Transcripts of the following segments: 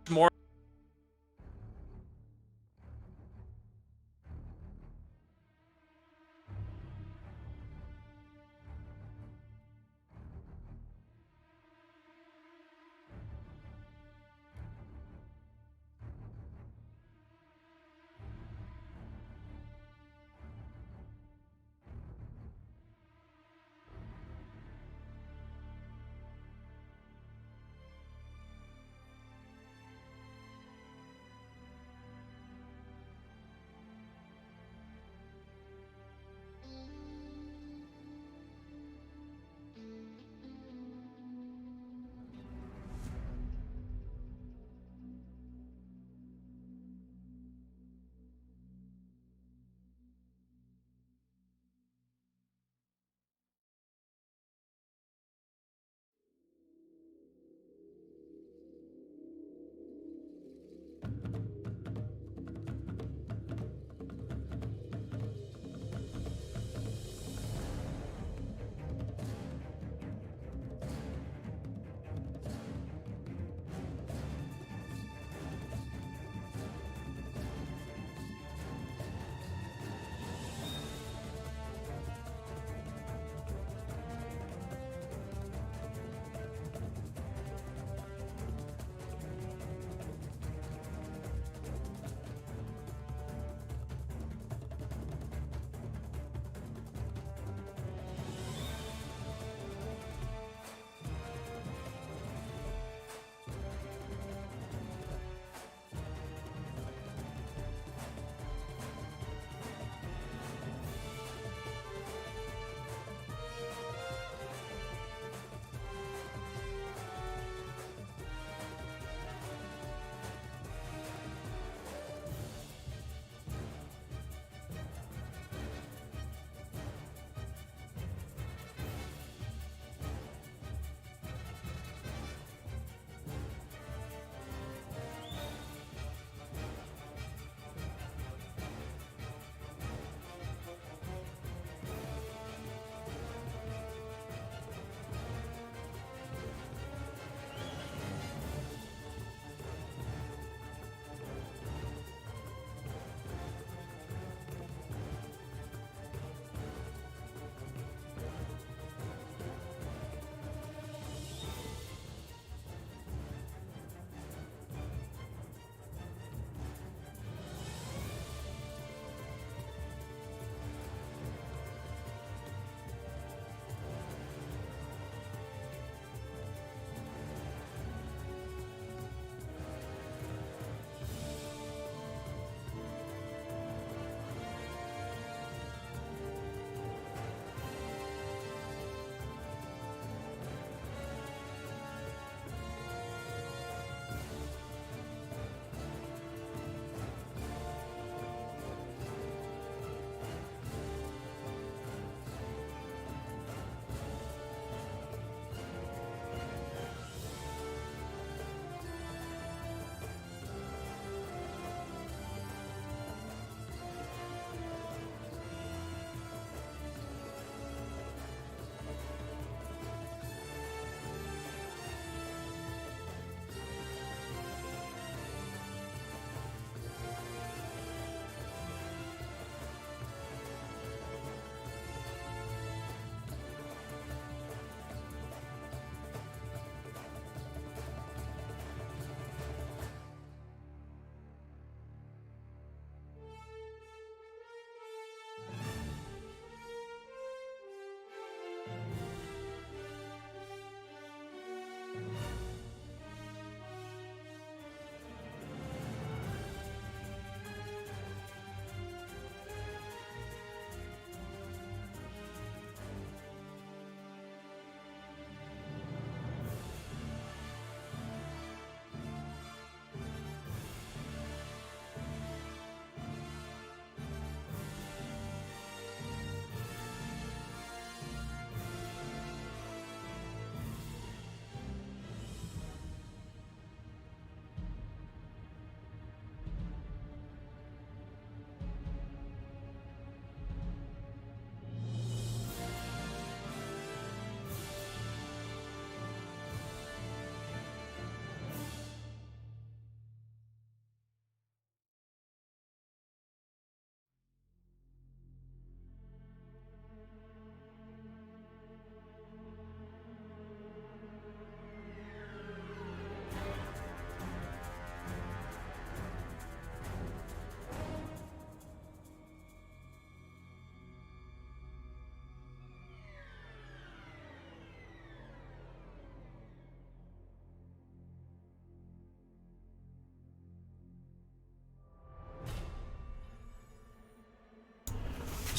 more.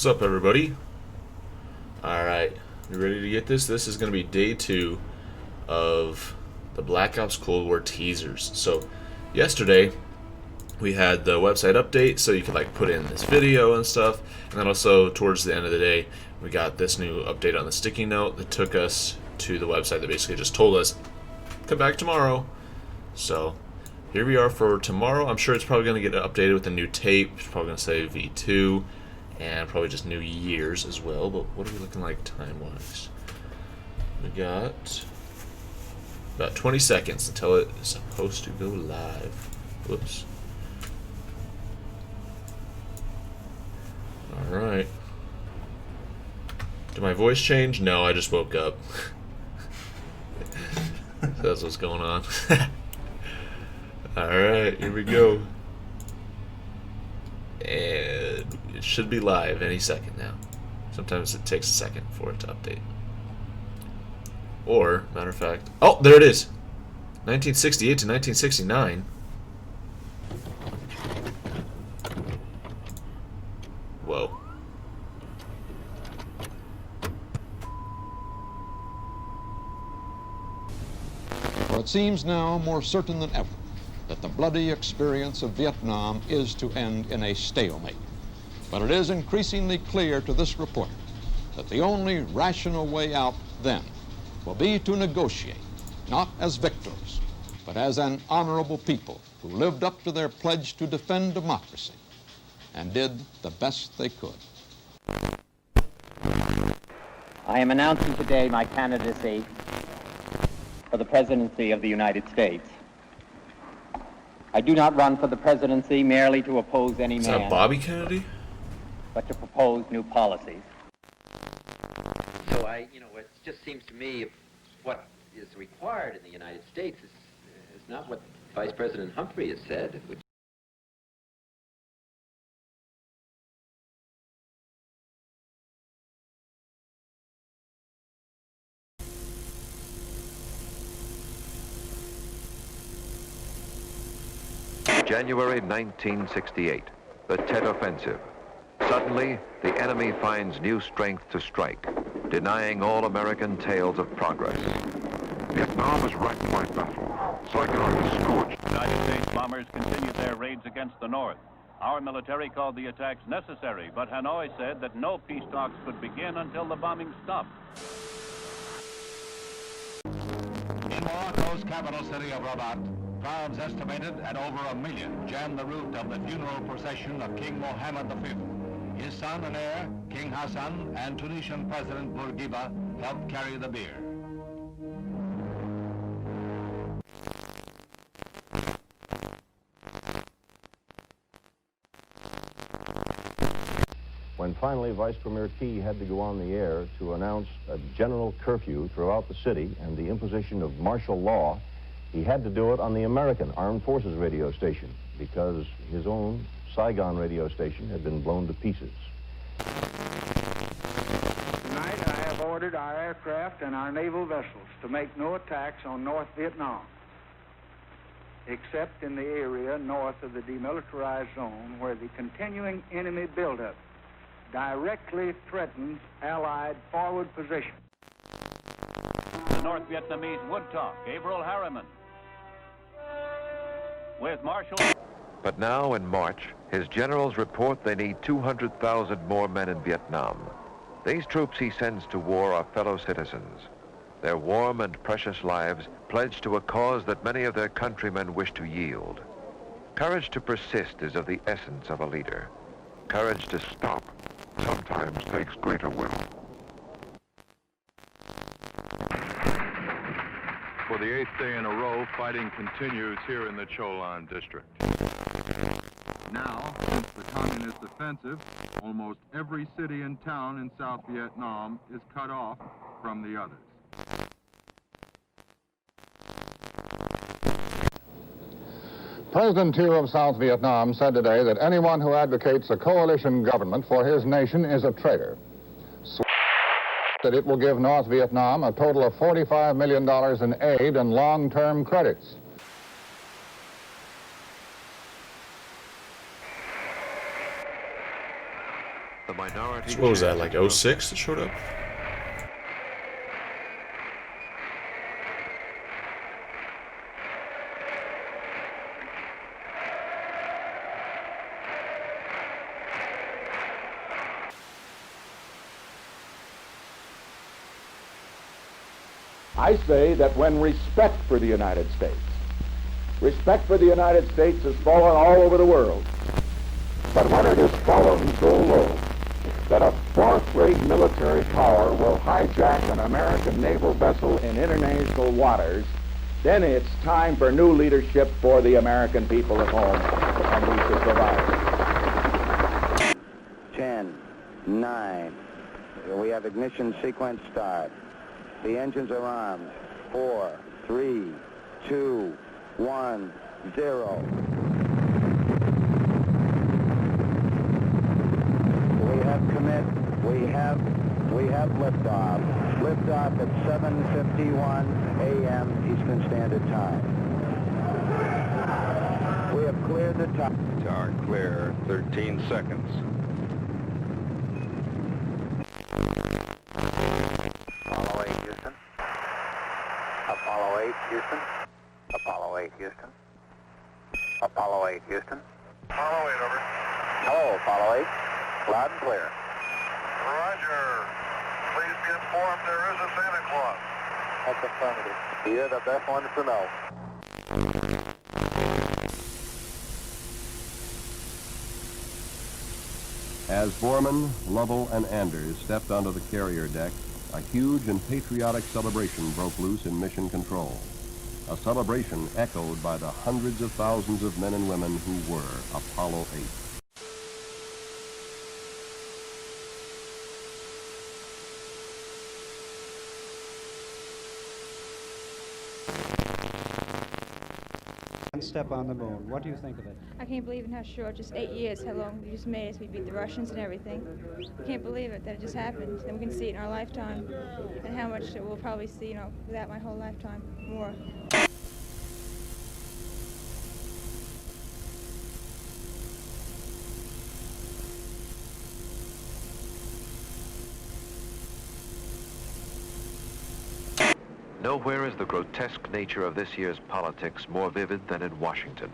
What's up, everybody? Alright, you ready to get this? This is going to be day 2 of the Black Ops Cold War teasers. So, yesterday, we had the website update, so you could put in this video and stuff. And then also, towards the end of the day, we got this new update on the sticky note that took us to the website that basically just told us, come back tomorrow. So, here we are for tomorrow. I'm sure it's probably going to get updated with a new tape. It's probably going to say V2. And probably just new years as well. But what are we looking like time-wise? We got about 20 seconds until it is supposed to go live. Whoops. Alright. Did my voice change? No, I just woke up. That's what's going on. Alright, here we go. And it should be live any second now. Sometimes it takes a second for it to update. Or, matter of fact, oh, there it is. 1968 to 1969. Whoa. Well, it seems now more certain than ever that the bloody experience of Vietnam is to end in a stalemate. But it is increasingly clear to this reporter that the only rational way out then will be to negotiate, not as victors, but as an honorable people who lived up to their pledge to defend democracy and did the best they could. I am announcing today my candidacy for the presidency of the United States. I do not run for the presidency merely to oppose any man. Is that Bobby Kennedy? But to propose new policies. So it just seems to me what is required in the United States is not what Vice President Humphrey has said, which January 1968, the Tet Offensive. Suddenly, the enemy finds new strength to strike, denying all American tales of progress. Vietnam is wrecked by battle, psychotically scorched. United States bombers continued their raids against the North. Our military called the attacks necessary, but Hanoi said that no peace talks could begin until the bombing stopped. In Morocco's capital city of Rabat, crowds estimated at over 1 million jammed the route of the funeral procession of King Mohammed V. His son and heir, King Hassan, and Tunisian President Bourguiba helped carry the bier. When finally Vice Premier Key had to go on the air to announce a general curfew throughout the city and the imposition of martial law, he had to do it on the American Armed Forces radio station because his own Saigon radio station had been blown to pieces. Tonight I have ordered our aircraft and our naval vessels to make no attacks on North Vietnam, except in the area north of the demilitarized zone where the continuing enemy buildup directly threatens Allied forward position. The North Vietnamese would talk. Gabriel Harriman. With Marshal... But now, in March, his generals report they need 200,000 more men in Vietnam. These troops he sends to war are fellow citizens. Their warm and precious lives pledged to a cause that many of their countrymen wish to yield. Courage to persist is of the essence of a leader. Courage to stop Sometimes takes greater will. For the 8th day in a row, fighting continues here in the Cholan district. Now, since the communist offensive, almost every city and town in South Vietnam is cut off from the others. President Thieu of South Vietnam said today that anyone who advocates a coalition government for his nation is a traitor. That it will give North Vietnam a total of $45 million in aid and long-term credits. the minority. So what was that, like 06 that showed up? I say that when respect for the United States has fallen all over the world, but when it has fallen so low that a fourth-rate military power will hijack an American naval vessel in international waters, then it's time for new leadership for the American people at home, and we should provide. 10, 9, we have ignition sequence start. The engines are armed. 4, 3, 2, 1, 0. We have commit. We have liftoff. Liftoff at 7:51 a.m. Eastern Standard Time. We have cleared the top. Tower clear, 13 seconds. Apollo 8, Houston. Apollo 8, Houston. Apollo 8, Houston. Apollo 8, Houston. Apollo 8, over. Hello, Apollo 8. Loud and clear. Roger. Please be informed there is a Santa Claus. That's affirmative. You're the best ones to know. As Borman, Lovell, and Anders stepped onto the carrier deck, a huge and patriotic celebration broke loose in Mission Control. A celebration echoed by the hundreds of thousands of men and women who were Apollo 8. One step on the moon. What do you think of it? I can't believe in how short, just 8 years, how long we just made us. We beat the Russians and everything. I can't believe it, that it just happened. And we can see it in our lifetime. And how much we'll probably see, you know, without my whole lifetime, more. Nowhere is the grotesque nature of this year's politics more vivid than in Washington.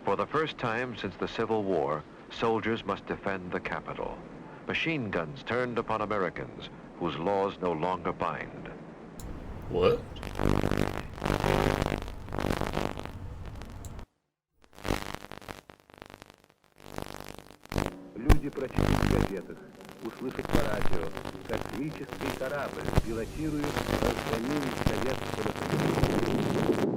For the first time since the Civil War, soldiers must defend the Capitol. Machine guns turned upon Americans whose laws no longer bind. What? Люди прочитают в газетах, услышат по радио, как космический корабль пилотирует разгонение советского напряжения.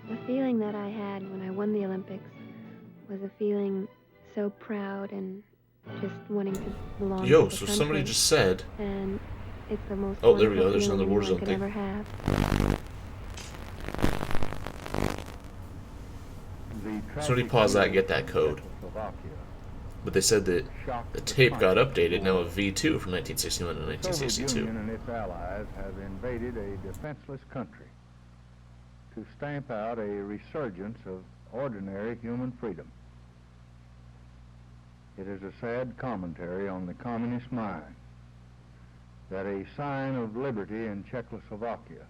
The feeling that I had when I won the Olympics was a feeling so proud and just wanting to belong Yo, to the so country. somebody just said... And it's the most Oh, there we go. wonderful There's another feeling anyone Warzone could thing. ever have. Somebody pause that and get that code. But they said that the tape got updated, now a V2 from 1961 to The Soviet 1962. Union and its allies have invaded a defenseless country to stamp out a resurgence of ordinary human freedom. It is a sad commentary on the communist mind that a sign of liberty in Czechoslovakia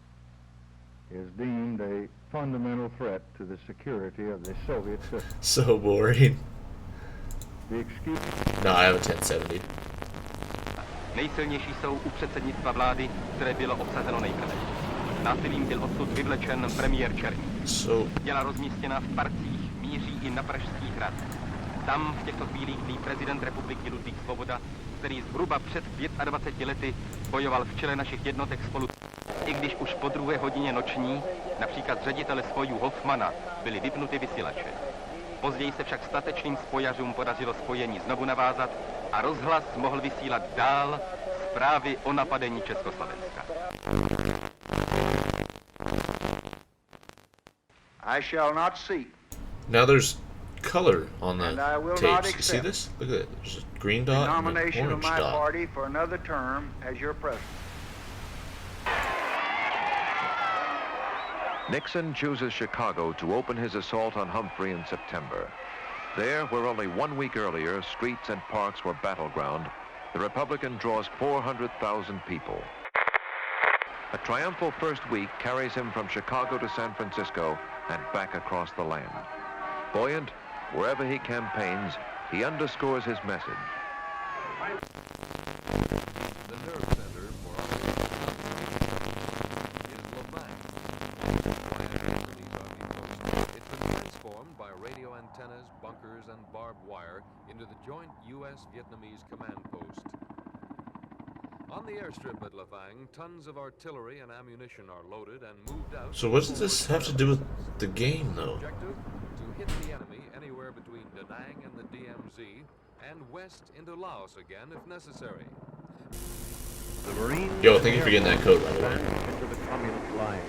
is deemed a fundamental threat to the security of the Soviet system. So boring. The excuse... No, I have a 1070. Nejsilnější jsou u předsednictva vlády, které bylo obsazeno nejprve. Násilím byl odsud vyvlečen premiér Černý. Těla rozmístěná v parcích míří i na Pražský hrad. Tam v těchto chvílích tlí prezident republiky Ludvík Svoboda, který zhruba před 25 lety bojoval v čele našich jednotek spolu. I když už po 2. hodině noční, například ředitele spojů Hoffmana, byly vypnuty vysílače. Později se však statečným spojařům podařilo spojení znovu navázat a rozhlas mohl vysílat dál zprávy o napadení Československa. I shall not seek. Now there's color on the And I will not tapes. You see accept this? Look at that. There's a green the dot and an nomination of orange my dot. party for another term as your president. Nixon chooses Chicago to open his assault on Humphrey in September. There, where only 1 week earlier streets and parks were battleground, the Republican draws 400,000 people. A triumphal first week carries him from Chicago to San Francisco and back across the land. Buoyant, wherever he campaigns, he underscores his message. The nerve center for is Lavang. It's been transformed by radio antennas, bunkers, and barbed wire into the joint U.S.-Vietnamese command post. On the airstrip at Lavang, tons of artillery and ammunition are loaded and moved out. So what does this have to do with the game, though? Objective, to hit the enemy anywhere between Da Nang and the DMZ, and west into Laos again if necessary. The Marines. Yo, thank you for getting that code, by the way. Into the communist line.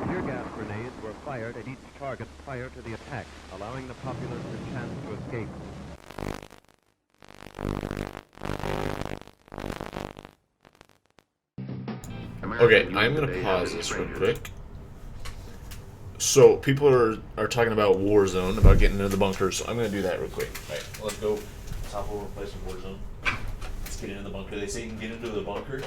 Tear gas grenades were fired at each target prior to the attack, allowing the populace a chance to escape. Okay, I'm gonna pause this real quick. So people are talking about Warzone, about getting into the bunker, so I'm gonna do that real quick. Alright, let's go. Top over and play some Warzone. Let's get into the bunker. They say you can get into the bunker